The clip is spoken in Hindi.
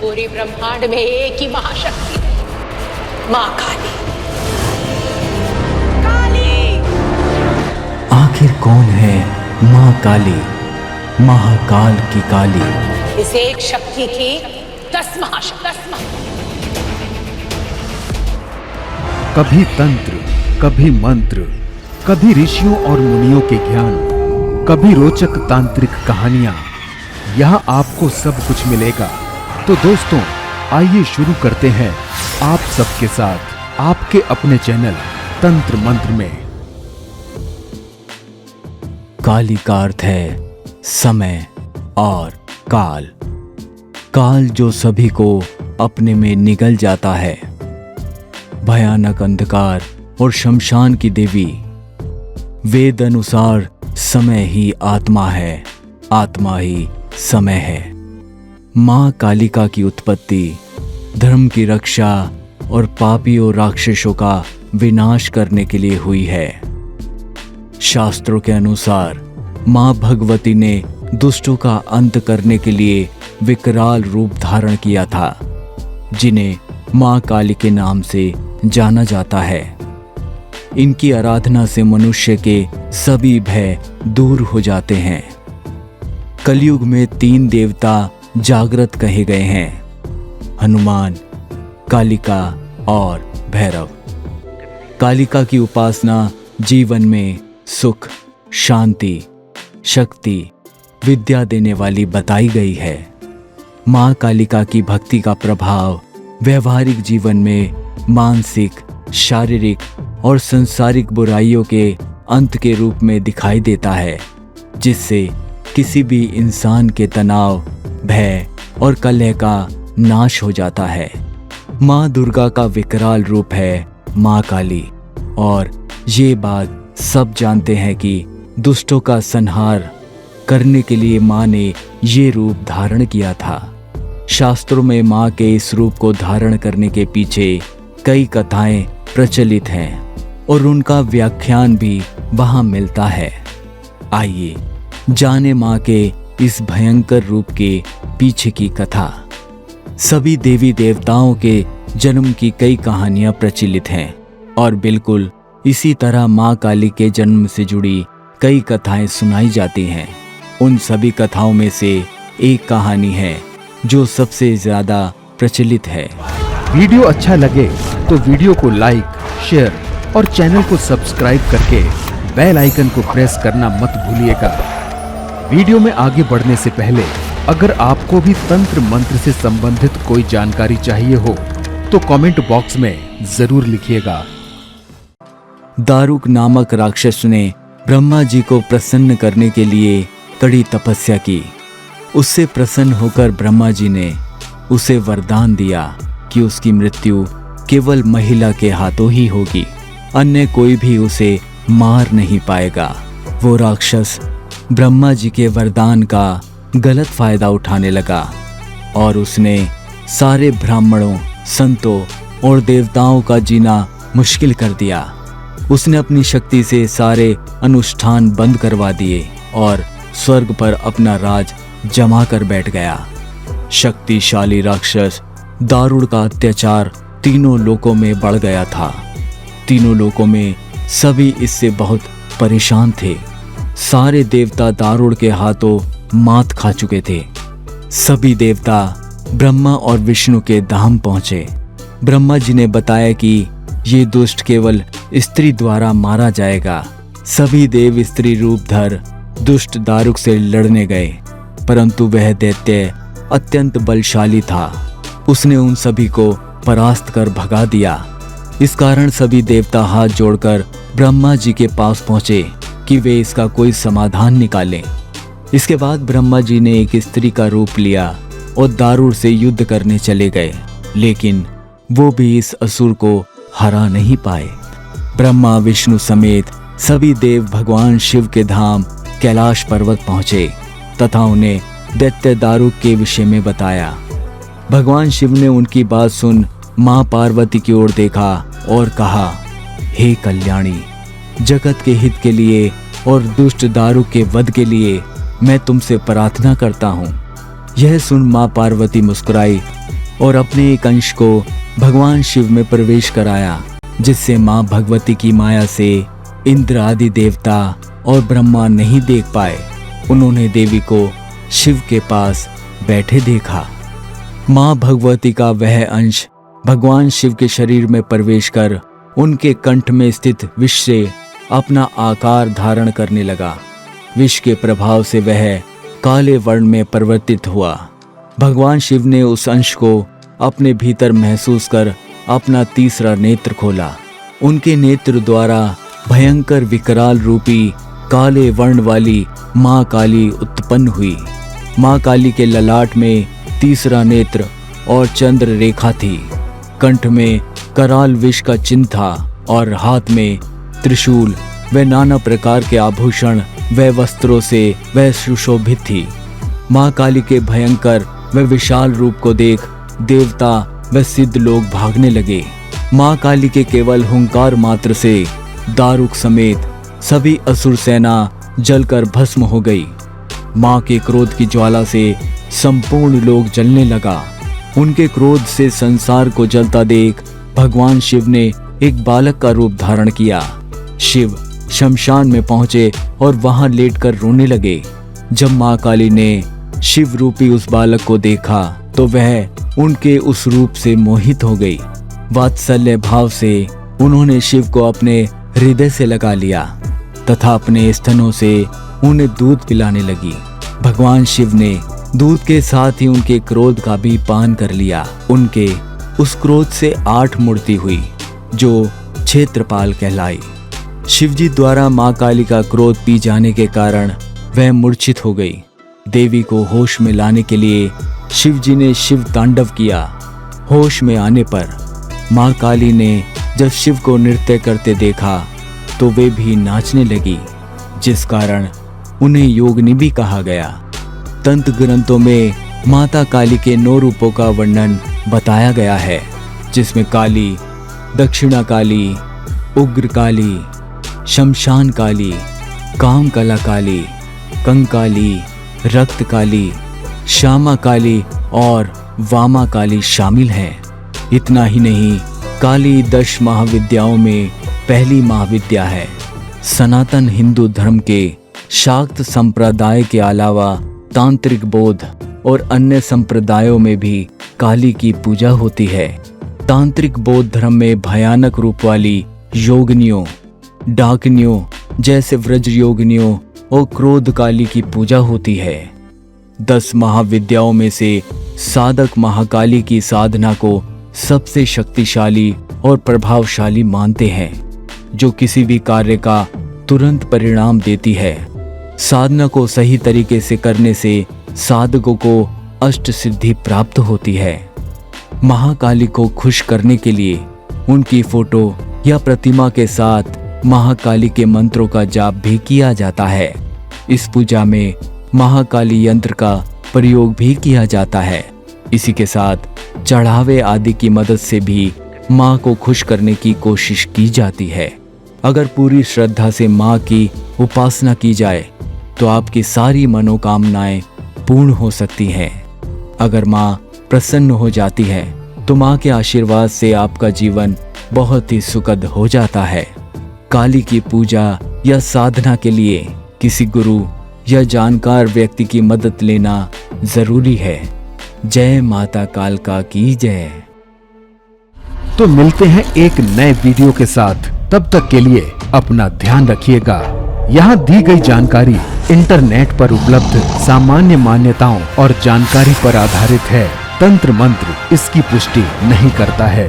पूरे ब्रह्मांड में एक ही महाशक्ति है, माँ काली। काली! आखिर कौन है माँ काली, महाकाल की काली? इस एक शक्ति की 10 महाशक्ति। कभी तंत्र, कभी मंत्र, कभी ऋषियों और मुनियों के ज्ञान, कभी रोचक तांत्रिक कहानियां, यहाँ आपको सब कुछ मिलेगा। तो दोस्तों, आइए शुरू करते हैं आप सबके साथ आपके अपने चैनल तंत्र मंत्र में। काली का अर्थ है समय और काल। काल जो सभी को अपने में निगल जाता है। भयानक अंधकार और शमशान की देवी। वेद अनुसार समय ही आत्मा है, आत्मा ही समय है। माँ कालिका की उत्पत्ति धर्म की रक्षा और पापियों राक्षसों का विनाश करने के लिए हुई है। शास्त्रों के अनुसार माँ भगवती ने दुष्टों का अंत करने के लिए विकराल रूप धारण किया था, जिन्हें माँ काली के नाम से जाना जाता है। इनकी आराधना से मनुष्य के सभी भय दूर हो जाते हैं। कलयुग में 3 देवता जागृत कहे गए हैं: हनुमान, कालिका और भैरव। कालिका की उपासना जीवन में सुख, शांति, शक्ति, विद्या देने वाली बताई गई है। माँ कालिका की भक्ति का प्रभाव व्यवहारिक जीवन में मानसिक, शारीरिक और सांसारिक बुराइयों के अंत के रूप में दिखाई देता है, जिससे किसी भी इंसान के तनाव, भय और कलह का नाश हो जाता है। माँ दुर्गा का विकराल रूप है माँ काली, और ये बात सब जानते हैं कि दुष्टों का संहार करने के लिए माँ ने ये रूप धारण किया था। शास्त्रों में माँ के इस रूप को धारण करने के पीछे कई कथाएं प्रचलित हैं और उनका व्याख्यान भी वहां मिलता है। आइए जाने माँ के इस भयंकर रूप के पीछे की कथा। सभी देवी देवताओं के जन्म की कई कहानियां प्रचलित हैं और बिल्कुल इसी तरह माँ काली के जन्म से जुड़ी कई कथाएं सुनाई जाती हैं। उन सभी कथाओं में से एक कहानी है जो सबसे ज्यादा प्रचलित है। वीडियो अच्छा लगे तो वीडियो को लाइक, शेयर और चैनल को सब्सक्राइब करके बेल आइकन को प्रेस करना मत भूलिएगा। वीडियो में आगे बढ़ने से पहले अगर आपको भी तंत्र मंत्र से संबंधित कोई जानकारी चाहिए हो तो कमेंट बॉक्स में जरूर लिखिएगा। दारुक नामक राक्षस ने ब्रह्मा जी को प्रसन्न करने के लिए कड़ी तपस्या की। उससे प्रसन्न होकर ब्रह्मा जी ने उसे वरदान दिया कि उसकी मृत्यु केवल महिला के हाथों ही होगी, अन्य कोई भी उसे मार नहीं पाएगा। वो राक्षस ब्रह्मा जी के वरदान का गलत फायदा उठाने लगा और उसने सारे ब्राह्मणों, संतों और देवताओं का जीना मुश्किल कर दिया। उसने अपनी शक्ति से सारे अनुष्ठान बंद करवा दिए और स्वर्ग पर अपना राज जमा कर बैठ गया। शक्तिशाली राक्षस दारुण का अत्याचार तीनों लोकों में बढ़ गया था। तीनों लोकों में सभी इससे बहुत परेशान थे। सारे देवता दारुण के हाथों मात खा चुके थे। सभी देवता ब्रह्मा और विष्णु के धाम पहुंचे। ब्रह्मा जी ने बताया कि ये दुष्ट केवल स्त्री द्वारा मारा जाएगा। सभी देव स्त्री रूप धर दुष्ट दारुक से लड़ने गए, परंतु वह दैत्य अत्यंत बलशाली था। उसने उन सभी को परास्त कर भगा दिया। इस कारण सभी देवता हाथ जोड़कर ब्रह्मा जी के पास पहुंचे कि वे इसका कोई समाधान निकालें। इसके बाद ब्रह्मा जी ने एक स्त्री का रूप लिया और दारुण से युद्ध करने चले गए, लेकिन वो भी इस असुर को हरा नहीं पाए। ब्रह्मा, विष्णु समेत सभी देव भगवान शिव के धाम कैलाश पर्वत पहुंचे तथा उन्हें दैत्य दारुक के विषय में बताया। भगवान शिव ने उनकी बात सुन मां पार्वती की ओर देखा और कहा, हे कल्याणी, जगत के हित के लिए और दुष्ट दारुक के वध के लिए मैं तुमसे प्रार्थना करता हूँ। यह सुन मां पार्वती मुस्कुराई और अपने एक अंश को भगवान शिव में प्रवेश कराया, जिससे माँ भगवती की माया से इंद्र आदि देवता और ब्रह्मा नहीं देख पाए। उन्होंने देवी को शिव के पास बैठे देखा। माँ भगवती का वह अंश भगवान शिव के शरीर में प्रवेश कर उनके कंठ में स्थित विष से अपना आकार धारण करने लगा। विष के प्रभाव से वह काले वर्ण में परिवर्तित हुआ। भगवान शिव ने उस अंश को अपने भीतर महसूस कर अपना तीसरा नेत्र खोला। उनके नेत्र द्वारा भयंकर विकराल रूपी काले वर्ण वाली माँ काली उत्पन्न हुई। माँ काली के ललाट में तीसरा नेत्र और चंद्र रेखा थी। कंठ में कराल विष का चिन्ह था और हाथ में त्रिशूल व नाना प्रकार के आभूषण व वस्त्रों से वह सुशोभित थी। माँ काली के भयंकर व विशाल रूप को देख देवता व सिद्ध लोग भागने लगे। माँ काली के केवल हुंकार मात्र से दारुक समेत सभी असुर सेना जलकर भस्म हो गई। माँ के क्रोध की ज्वाला से संपूर्ण लोक जलने लगा। उनके क्रोध से संसार को जलता देख भगवान शिव ने एक बालक का रूप धारण किया। शिव शमशान में पहुंचे और वहां लेटकर रोने लगे। जब माँ काली ने शिव रूपी उस बालक को देखा तो वह उनके उस रूप से मोहित हो गई। वात्सल्य भाव से उन्होंने शिव को अपने हृदय से लगा लिया तथा अपने स्तनों से उन्हें दूध पिलाने लगी। भगवान शिव ने दूध के साथ ही उनके क्रोध का भी पान कर लिया। उनके उस क्रोध से 8 मूर्ति हुई जो क्षेत्रपाल कहलाई। शिवजी द्वारा माँ काली का क्रोध पी जाने के कारण वह मूर्छित हो गई। देवी को होश में लाने के लिए शिवजी ने शिव तांडव किया। होश में आने पर माँ काली ने जब शिव को नृत्य करते देखा तो वे भी नाचने लगी, जिस कारण उन्हें योगिनी भी कहा गया। तंत्र ग्रंथों में माता काली के 9 रूपों का वर्णन बताया गया है, जिसमें काली, दक्षिणा काली, उग्र काली, शमशान काली, काम कला काली, कंकाली, रक्त काली, श्यामा काली और वामा काली शामिल हैं। इतना ही नहीं, काली 10 महाविद्याओं में पहली महाविद्या है। सनातन हिंदू धर्म के शाक्त संप्रदाय के अलावा तांत्रिक बौद्ध और अन्य संप्रदायों में भी काली की पूजा होती है। तांत्रिक बौद्ध धर्म में भयानक रूप वाली योगिनियों, डाकिनियों जैसे व्रज योगिनियों और क्रोध काली की पूजा होती है। 10 महाविद्याओं में से साधक महाकाली की साधना को सबसे शक्तिशाली और प्रभावशाली मानते हैं, जो किसी भी कार्य का तुरंत परिणाम देती है। साधना को सही तरीके से करने से साधकों को अष्ट सिद्धि प्राप्त होती है। महाकाली को खुश करने के लिए उनकी फोटो या प्रतिमा के साथ महाकाली के मंत्रों का जाप भी किया जाता है। इस पूजा में महाकाली यंत्र का प्रयोग भी किया जाता है। इसी के साथ चढ़ावे आदि की मदद से भी माँ को खुश करने की कोशिश की जाती है। अगर पूरी श्रद्धा से माँ की उपासना की जाए तो आपकी सारी मनोकामनाएं पूर्ण हो सकती हैं। अगर माँ प्रसन्न हो जाती है तो माँ के आशीर्वाद से आपका जीवन बहुत ही सुखद हो जाता है। काली की पूजा या साधना के लिए किसी गुरु या जानकार व्यक्ति की मदद लेना जरूरी है। जय माता कालका की जय। तो मिलते हैं एक नए वीडियो के साथ, तब तक के लिए अपना ध्यान रखिएगा। यहाँ दी गई जानकारी इंटरनेट पर उपलब्ध सामान्य मान्यताओं और जानकारी पर आधारित है। तंत्र मंत्र इसकी पुष्टि नहीं करता है।